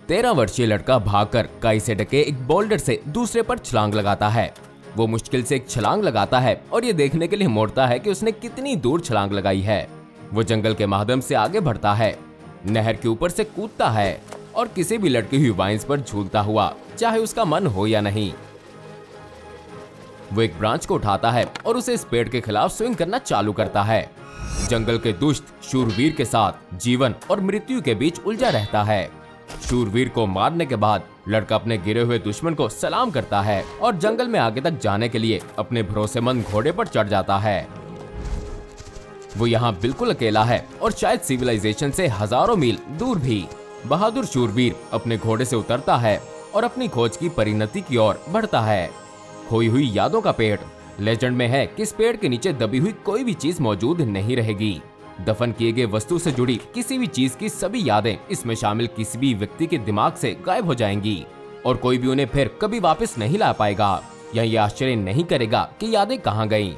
13 वर्षीय लड़का भागकर काई से ढके एक बोल्डर से दूसरे पर छलांग लगाता है। वो मुश्किल से एक छलांग लगाता है और ये देखने के लिए मुड़ता है कि उसने कितनी दूर छलांग लगाई है। वो जंगल के माध्यम से आगे बढ़ता है, नहर के ऊपर से कूदता है और किसी भी लटकी हुई वाइन्स पर झूलता हुआ, चाहे उसका मन हो या नहीं। वो एक ब्रांच को उठाता है और उसे इस पेड़ के खिलाफ स्विंग करना चालू करता है। जंगल के दुष्ट शूरवीर के साथ जीवन और मृत्यु के बीच उलझा रहता है। शूरवीर को मारने के बाद लड़का अपने गिरे हुए दुश्मन को सलाम करता है और जंगल में आगे तक जाने के लिए अपने भरोसेमंद घोड़े पर चढ़ जाता है। वो यहाँ बिल्कुल अकेला है और शायद सिविलाइजेशन से हजारों मील दूर भी। बहादुर शूरवीर अपने घोड़े से उतरता है और अपनी खोज की परिणति की ओर बढ़ता है। खोई हुई यादों का पेड़। लेजेंड में है कि इस पेड़ के नीचे दबी हुई कोई भी चीज मौजूद नहीं रहेगी। दफन किए गए वस्तु से जुड़ी किसी भी चीज की सभी यादें इसमें शामिल किसी भी व्यक्ति के दिमाग से गायब हो जाएंगी और कोई भी उन्हें फिर कभी वापस नहीं ला पाएगा या ये आश्चर्य नहीं करेगा कि यादें कहाँ गईं।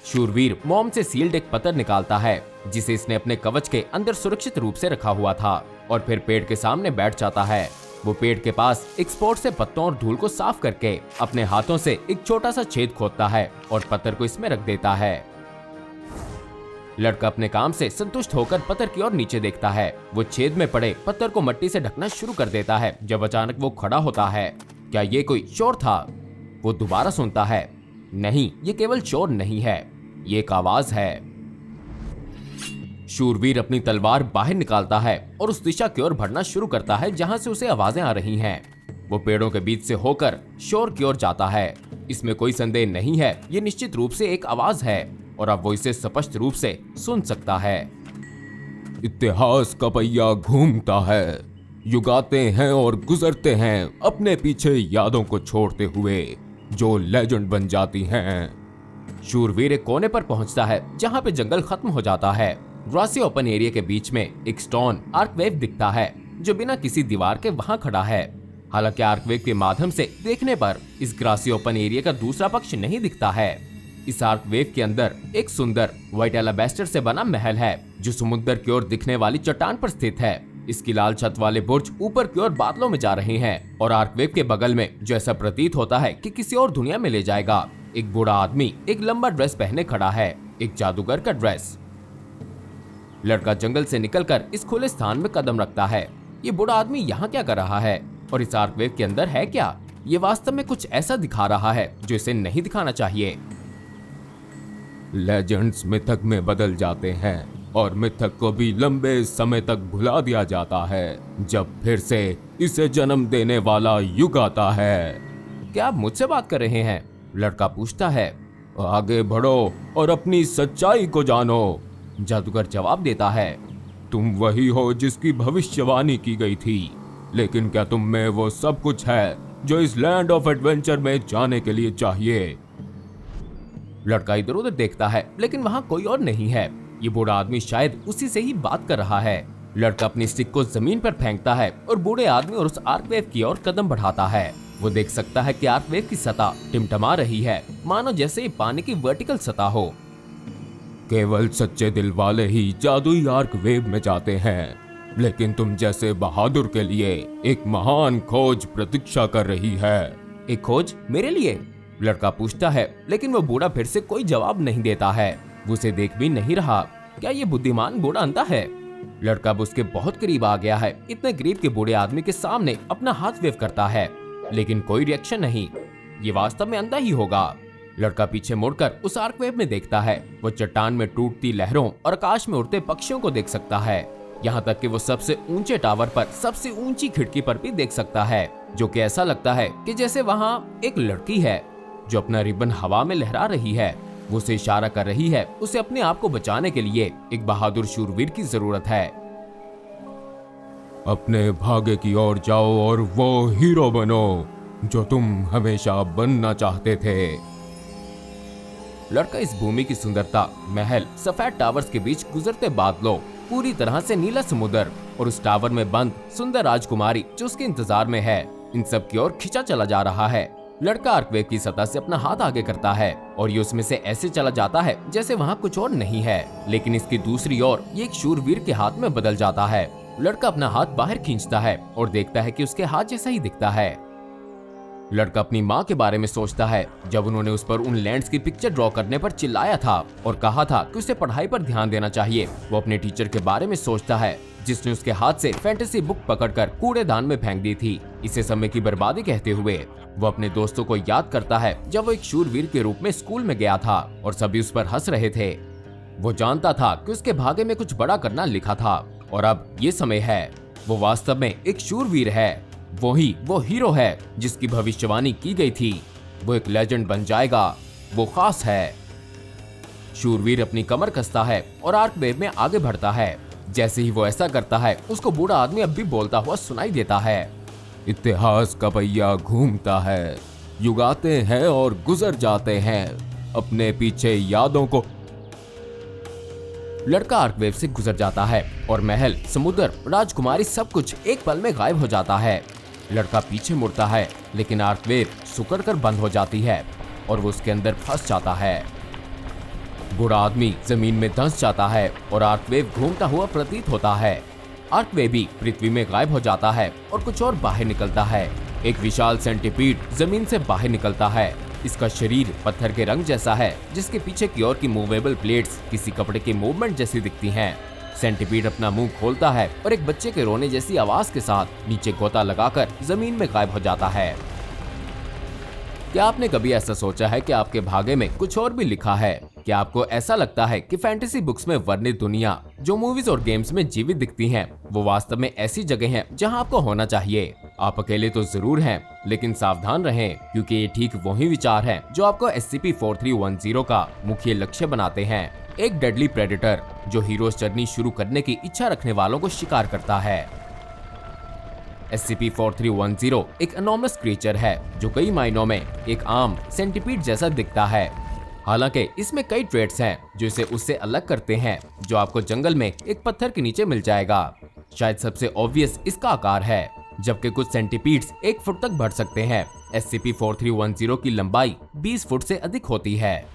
शूरवीर मोम से सील्ड एक पत्थर निकालता है जिसे इसने अपने कवच के अंदर सुरक्षित रूप से रखा हुआ था और फिर पेड़ के सामने बैठ जाता है। वो पेड़ के पास एक स्पोर्ट से पत्तों और धूल को साफ करके अपने हाथों से एक छोटा सा छेद खोदता है और पत्थर को इसमें रख देता है। लड़का अपने काम से संतुष्ट होकर पत्थर की ओर नीचे देखता है। वो छेद में पड़े पत्थर को मिट्टी से ढकना शुरू कर देता है जब अचानक वो खड़ा होता है। क्या ये कोई शोर था? वो दोबारा सुनता है। नहीं, ये केवल शोर नहीं है, ये एक आवाज है। शूरवीर अपनी तलवार बाहर निकालता है और उस दिशा की ओर बढ़ना शुरू करता है जहां से उसे आवाजें आ रही हैं। वो पेड़ों के बीच से होकर शोर की ओर जाता है। इसमें कोई संदेह नहीं है, ये निश्चित रूप से एक आवाज है और अब वो इसे स्पष्ट रूप से सुन सकता है। इतिहास का पहिया घूमता है, युग आते हैं और गुजरते हैं अपने पीछे यादों को छोड़ते हुए जो लेजेंड बन जाती हैं। शूरवीर एक कोने पर पहुंचता है जहां पे जंगल खत्म हो जाता है। ग्रासी ओपन एरिया के बीच में एक स्टोन आर्कवेव दिखता है जो बिना किसी दीवार के वहां खड़ा है। हालांकि आर्कवेव के माध्यम से देखने पर इस ग्रासी ओपन एरिया का दूसरा पक्ष नहीं दिखता है। इस आर्कवेव के अंदर एक सुंदर व्हाइट एलाबेस्टर से बना महल है जो समुद्र की ओर दिखने वाली चट्टान पर स्थित है। इसकी लाल छत वाले बुर्ज ऊपर की ओर बादलों में जा रहे हैं और आर्कवेव के बगल में जो ऐसा प्रतीत होता है कि किसी और दुनिया में ले जाएगा, एक बूढ़ा आदमी एक लंबा ड्रेस पहने खड़ा है, एक जादूगर का ड्रेस। लड़का जंगल से निकलकर इस खुले स्थान में कदम रखता है। ये बूढ़ा आदमी यहाँ क्या कर रहा है और इस आर्कवेव के अंदर है क्या? ये वास्तव में कुछ ऐसा दिखा रहा है जो इसे नहीं दिखाना चाहिए। लेजेंड्स मिथक में बदल जाते हैं और मिथक को भी लंबे समय तक भुला दिया जाता है जब फिर से इसे जन्म देने वाला युग आता है। क्या आप मुझसे बात कर रहे हैं? लड़का पूछता है। आगे बढ़ो और अपनी सच्चाई को जानो, जादूगर जवाब देता है। तुम वही हो जिसकी भविष्यवाणी की गई थी, लेकिन क्या तुम में वो सब कुछ है जो इस लैंड ऑफ एडवेंचर में जाने के लिए चाहिए? लड़का इधर उधर देखता है लेकिन वहाँ कोई और नहीं है। ये बूढ़ा आदमी शायद उसी से ही बात कर रहा है। लड़का अपनी स्टिक को जमीन पर फेंकता है और बूढ़े आदमी और उस आर्कवेव की ओर कदम बढ़ाता है। वो देख सकता है कि आर्कवेव की सतह टिमटिमा रही है, मानो जैसे ये पानी की वर्टिकल सतह हो। केवल सच्चे दिल वाले ही जादुई आर्कवेव में जाते हैं, लेकिन तुम जैसे बहादुर के लिए एक महान खोज प्रतीक्षा कर रही है। एक खोज मेरे लिए? लड़का पूछता है, लेकिन वो बूढ़ा फिर से कोई जवाब नहीं देता है। वो उसे देख भी नहीं रहा। क्या ये बुद्धिमान बूढ़ा अंधा है? लड़का अब उसके बहुत करीब आ गया है। इतने करीब के बूढ़े आदमी के सामने अपना हाथ वेव करता है, लेकिन कोई रिएक्शन नहीं। ये वास्तव में अंधा ही होगा। लड़का पीछे मुड़कर उस आर्कवेव में देखता है। वो चट्टान में टूटती लहरों और आकाश में उड़ते पक्षियों को देख सकता है। यहाँ तक कि वो सबसे ऊंचे टावर पर सबसे ऊंची खिड़की पर भी देख सकता है, जो कि ऐसा लगता है कि जैसे वहाँ एक लड़की है जो अपना रिबन हवा में लहरा रही है। वो उसे इशारा कर रही है। उसे अपने आप को बचाने के लिए एक बहादुर शूरवीर की जरूरत है। अपने भाग्य की ओर जाओ और वो हीरो बनो जो तुम हमेशा बनना चाहते थे। लड़का इस भूमि की सुंदरता, महल, सफेद टावर्स के बीच गुजरते बादलों, पूरी तरह से नीला समुद्र और उस टावर में बंद सुंदर राजकुमारी जो उसके इंतजार में है, इन सब की ओर खिंचा चला जा रहा है। लड़का आर्कवेव की सतह से अपना हाथ आगे करता है और ये उसमें से ऐसे चला जाता है जैसे वहाँ कुछ और नहीं है, लेकिन इसकी दूसरी ओर ये एक शूरवीर के हाथ में बदल जाता है। लड़का अपना हाथ बाहर खींचता है और देखता है कि उसके हाथ जैसा ही दिखता है। लड़का अपनी माँ के बारे में सोचता है, जब उन्होंने उस पर उन लैंड्स की पिक्चर ड्रॉ करने पर चिल्लाया था और कहा था कि उसे पढ़ाई पर ध्यान देना चाहिए। वो अपने टीचर के बारे में सोचता है, जिसने उसके हाथ से फैंटेसी बुक पकड़कर कूड़ेदान में फेंक दी थी, इसे समय की बर्बादी कहते हुए। वो अपने दोस्तों को याद करता है जब वो एक शूरवीर के रूप में स्कूल में गया था और सभी उस पर हंस रहे थे। वो जानता था कि उसके भाग्य में कुछ बड़ा करना लिखा था और अब ये समय है। वो वास्तव में एक शूरवीर है, वो हीरो है जिसकी भविष्यवाणी की गई थी। वो एक लेजेंड बन जाएगा, वो खास है। शूरवीर अपनी कमर कसता है और आर्कवेव में आगे बढ़ता है। जैसे ही वो ऐसा करता है, उसको बूढ़ा आदमी अब भी बोलता हुआ सुनाई देता है, इतिहास का पहिया घूमता है, युग आते हैं और गुजर जाते हैं, अपने पीछे यादों को। लड़का आर्कवेव से गुजर जाता है और महल, समुद्र, राजकुमारी सब कुछ एक पल में गायब हो जाता है। लड़का पीछे मुड़ता है, लेकिन आर्कवेव सिकुड़ कर बंद हो जाती है और वो उसके अंदर फंस जाता है। बूढ़ा आदमी जमीन में धंस जाता है और आर्कवेव घूमता हुआ प्रतीत होता है। आर्कवेव भी पृथ्वी में गायब हो जाता है और कुछ और बाहर निकलता है। एक विशाल सेंटीपीड जमीन से बाहर निकलता है। इसका शरीर पत्थर के रंग जैसा है, जिसके पीछे की ओर की मूवेबल प्लेट्स किसी कपड़े के मूवमेंट जैसी दिखती हैं। सेंटीपीड अपना मुंह खोलता है और एक बच्चे के रोने जैसी आवाज के साथ नीचे गोता लगाकर जमीन में गायब हो जाता है। क्या आपने कभी ऐसा सोचा है कि आपके भाग्य में कुछ और भी लिखा है? क्या आपको ऐसा लगता है कि फैंटेसी बुक्स में वर्णित दुनिया जो मूवीज और गेम्स में जीवित दिखती हैं, वो वास्तव में ऐसी जगह हैं जहां आपको होना चाहिए? आप अकेले तो जरूर हैं, लेकिन सावधान रहें, क्योंकि ये ठीक वही विचार हैं जो आपको SCP-4310 का मुख्य लक्ष्य बनाते हैं। एक डेडली प्रेडेटर जो हीरोज जर्नी शुरू करने की इच्छा रखने वालों को शिकार करता है। SCP-4310 एक एनॉर्मस क्रीचर है जो कई मायनों में एक आम सेंटीपीड जैसा दिखता है। हालांकि इसमें कई ट्रेट्स हैं जो इसे उससे अलग करते हैं, जो आपको जंगल में एक पत्थर के नीचे मिल जाएगा। शायद सबसे ऑब्वियस इसका आकार है, जबकि कुछ सेंटीपीड्स 1 फुट तक बढ़ सकते हैं। SCP-4310 की लंबाई 20 फुट से अधिक होती है।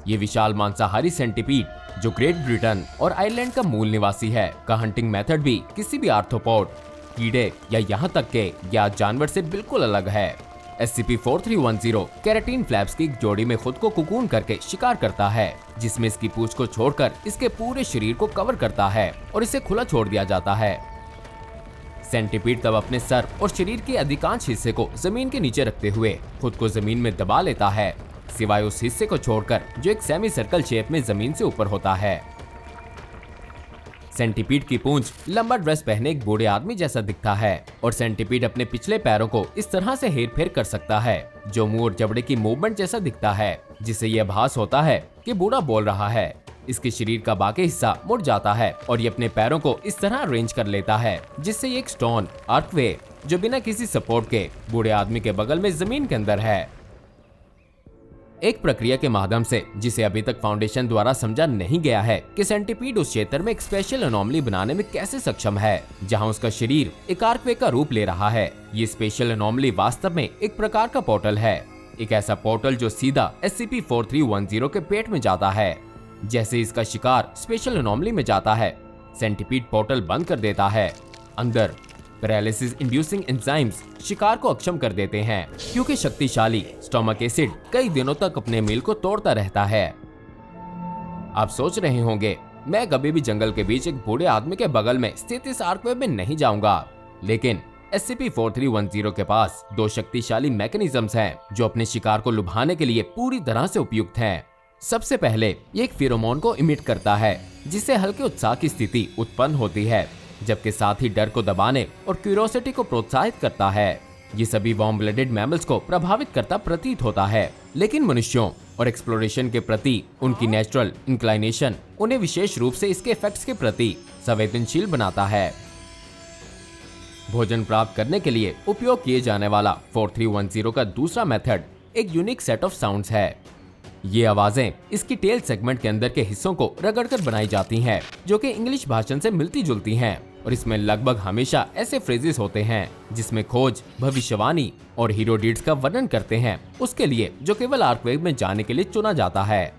ये विशाल मांसाहारी सेंटीपीड जो ग्रेट ब्रिटेन और आयरलैंड का मूल निवासी है, का हंटिंग मेथड भी किसी भी आर्थ्रोपॉड, कीड़े या यहाँ तक के ज्ञात जानवर से बिल्कुल अलग है। SCP-4310 केराटिन फ्लैप्स की एक जोड़ी में खुद को कुकून करके शिकार करता है, जिसमें इसकी पूंछ को छोड़कर इसके पूरे शरीर को कवर करता है और इसे खुला छोड़ दिया जाता है। सेंटीपीड तब अपने सर और शरीर के अधिकांश हिस्से को जमीन के नीचे रखते हुए खुद को जमीन में दबा लेता है, सिवाय उस हिस्से को छोड़कर जो एक सेमी सर्कल शेप में जमीन से ऊपर होता है। सेंटीपीड की पूंछ लंबा ड्रेस पहने एक बूढ़े आदमी जैसा दिखता है और सेंटीपीड अपने पिछले पैरों को इस तरह से हेरफेर कर सकता है जो मुंह और जबड़े की मूवमेंट जैसा दिखता है, जिससे यह आभास होता है कि बूढ़ा बोल रहा है। इसके शरीर का बाकी हिस्सा मुड़ जाता है और ये अपने पैरों को इस तरह अरेंज कर लेता है, जिससे ये एक स्टोन आर्कवे जो बिना किसी सपोर्ट के बूढ़े आदमी के बगल में जमीन के अंदर है। एक प्रक्रिया के माध्यम से जिसे अभी तक फाउंडेशन द्वारा समझा नहीं गया है कि सेंटीपीड उस क्षेत्र में एक स्पेशल एनोमली बनाने में कैसे सक्षम है जहां उसका शरीर एक आर्कवे का रूप ले रहा है। ये स्पेशल एनोमली वास्तव में एक प्रकार का पोर्टल है, एक ऐसा पोर्टल जो सीधा SCP-4310 के पेट में जाता है। जैसे इसका शिकार स्पेशल एनोमली में जाता है, सेंटीपीड पोर्टल बंद कर देता है। अंदर पैरालिसिस इंड्यूसिंग एंजाइम्स शिकार को अक्षम कर देते हैं, क्योंकि शक्तिशाली स्टोमक एसिड कई दिनों तक अपने मील को तोड़ता रहता है। आप सोच रहे होंगे, मैं कभी भी जंगल के बीच एक बूढ़े आदमी के बगल में स्थित इस आर्कवे में नहीं जाऊंगा, लेकिन SCP-4310 के पास 2 शक्तिशाली मैकेनिज्म्स हैं जो अपने शिकार को लुभाने के लिए पूरी तरह से उपयुक्त हैं। सबसे पहले ये एक फेरोमोन को इमिट करता है, जिससे हल्के उत्साह की स्थिति उत्पन्न होती है, जबकि साथ ही डर को दबाने और क्यूरियोसिटी को प्रोत्साहित करता है। ये सभी वार्म ब्लडेड मैमल्स को प्रभावित करता प्रतीत होता है, लेकिन मनुष्यों और एक्सप्लोरेशन के प्रति उनकी नेचुरल इंक्लाइनेशन उन्हें विशेष रूप से इसके इफेक्ट्स के प्रति संवेदनशील बनाता है। भोजन प्राप्त करने के लिए उपयोग किए जाने वाला 4310 का दूसरा मेथड एक यूनिक सेट ऑफ साउंड्स है। ये आवाजें इसकी टेल सेगमेंट के अंदर के हिस्सों को रगड़कर बनाई जाती हैं, जो कि इंग्लिश भाषण से मिलती जुलती हैं, और इसमें लगभग हमेशा ऐसे फ्रेजेस होते हैं जिसमें खोज, भविष्यवाणी और हीरो डीड्स का वर्णन करते हैं, उसके लिए जो केवल आर्कवेव में जाने के लिए चुना जाता है।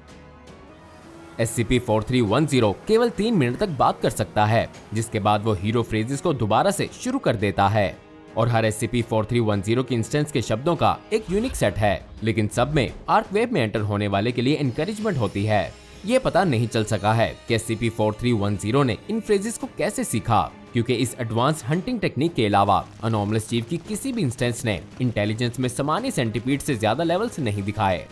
SCP-4310 केवल 3 मिनट तक बात कर सकता है, जिसके बाद वो हीरो फ्रेजेस को दोबारा से शुरू कर देता है। और हर SCP-4310 के इंस्टेंस के शब्दों का एक यूनिक सेट है, लेकिन सब में आर्क वेव में एंटर होने वाले के लिए एनकरेजमेंट होती है। ये पता नहीं चल सका है कि SCP-4310 ने इन फ्रेजेस को कैसे सीखा, क्योंकि इस एडवांस हंटिंग टेक्निक के अलावा अनोमलस जीव की किसी भी इंस्टेंस ने इंटेलिजेंस में सामान्य सेंटीपीड से ज्यादा लेवल्स नहीं दिखाए।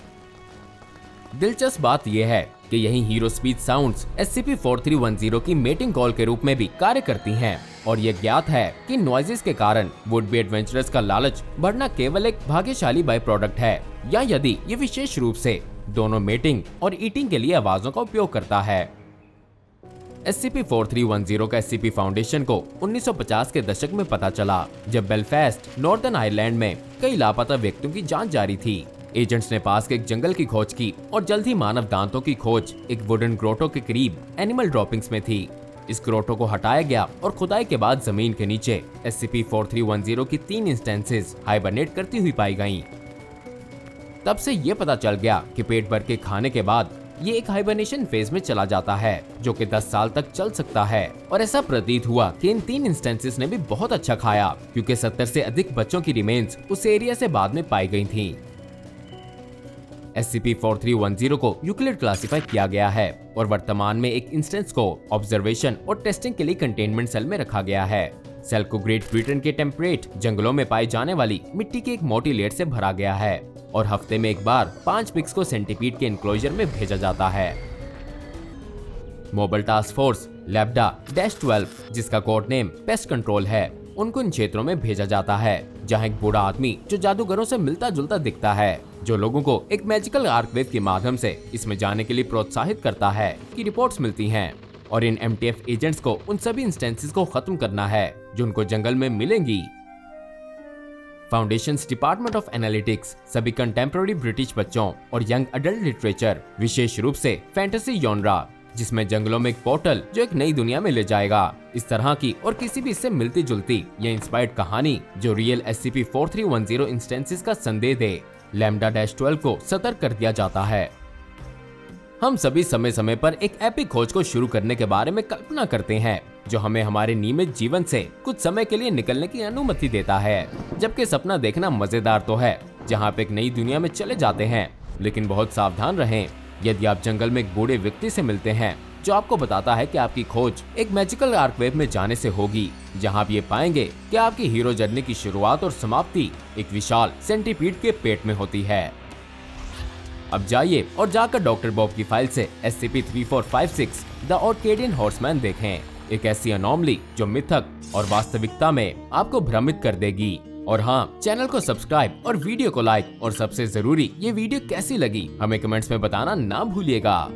दिलचस्प बात यह है कि यही हीरो स्पीच साउंड्स SCP-4310 की मेटिंग कॉल के रूप में भी कार्य करती हैं, और यह ज्ञात है कि नॉइजेस के कारण वुड बी एडवेंचरर्स का लालच बढ़ना केवल एक भाग्यशाली बाई प्रोडक्ट है, या यदि ये विशेष रूप से दोनों मेटिंग और ईटिंग के लिए आवाजों का उपयोग करता है। SCP-4310 का SCP फाउंडेशन को 1950 के दशक में पता चला, जब बेलफास्ट नॉर्दर्न आयरलैंड में कई लापता व्यक्तियों की जांच जारी थी। एजेंट्स ने पास के एक जंगल की खोज की और जल्द ही मानव दांतों की खोज एक वुडन ग्रोटो के करीब एनिमल ड्रॉपिंग्स में थी। इस ग्रोटो को हटाया गया और खुदाई के बाद जमीन के नीचे SCP-4310 की 3 इंस्टेंसेस हाइबरनेट करती हुई पाई गईं। तब से ये पता चल गया कि पेट भर के खाने के बाद ये एक हाइबरनेशन फेज में चला जाता है, जो कि 10 साल तक चल सकता है। और ऐसा प्रतीत हुआ कि इन 3 इंस्टेंसेस ने भी बहुत अच्छा खाया, क्योंकि 70 से अधिक बच्चों की रिमेन्स उस एरिया से बाद में पाई गई थीं। SCP-4310 को यूक्लिड क्लासिफाई किया गया है और वर्तमान में एक इंस्टेंस को ऑब्जर्वेशन और टेस्टिंग के लिए कंटेनमेंट सेल में रखा गया है। सेल को ग्रेट ब्रिटेन के टेम्परेट जंगलों में पाई जाने वाली मिट्टी की एक मोटी लेयर से भरा गया है और हफ्ते में एक बार 5 पिग्स को सेंटीपीड के एनक्लोजर में भेजा जाता है। मोबाइल टास्क फोर्स लैम्डा-12, जिसका कोड नेम पेस्ट कंट्रोल है, उनको इन क्षेत्रों में भेजा जाता है जहां एक बूढ़ा आदमी जो जादूगरों से मिलता जुलता दिखता है, जो लोगों को एक मैजिकल आर्क वेव के माध्यम से इसमें जाने के लिए प्रोत्साहित करता है, की रिपोर्ट्स मिलती हैं। और इन MTF एजेंट्स को उन सभी इंस्टेंसेस को खत्म करना है जो उनको जंगल में मिलेंगी। फाउंडेशंस डिपार्टमेंट ऑफ एनालिटिक्स सभी कंटेम्पररी ब्रिटिश बच्चों और यंग अडल्ट लिटरेचर, विशेष रूप से फैंटेसी जॉनरा, जिसमें जंगलों में एक पोर्टल जो एक नई दुनिया में ले जाएगा, इस तरह की और किसी भी इससे मिलती जुलती या इंस्पायर्ड कहानी जो रियल SCP-4310 इंस्टेंसेस का संदेह दे, लैम्डा-12 को सतर्क कर दिया जाता है। हम सभी समय समय पर एक एपिक खोज को शुरू करने के बारे में कल्पना करते हैं, जो हमें हमारे नियमित जीवन से कुछ समय के लिए निकलने की अनुमति देता है। जबकि सपना देखना मजेदार तो है, जहां आप एक नई दुनिया में चले जाते हैं, लेकिन बहुत सावधान रहें। यदि आप जंगल में एक बूढ़े व्यक्ति से मिलते हैं जो आपको बताता है कि आपकी खोज एक मैजिकल आर्क वेव में जाने से होगी, जहां आप ये पाएंगे कि आपकी हीरो जर्नी की शुरुआत और समाप्ति एक विशाल सेंटीपीड के पेट में होती है। अब जाइए और जाकर डॉक्टर बॉब की फाइल से SCP-3456 द ऑर्केडियन हॉर्समैन देखें, एक ऐसी अनोमली जो मिथक और वास्तविकता में आपको भ्रमित कर देगी। और हाँ, चैनल को सब्सक्राइब और वीडियो को लाइक, और सबसे जरूरी ये वीडियो कैसी लगी हमें कमेंट्स में बताना ना भूलिएगा।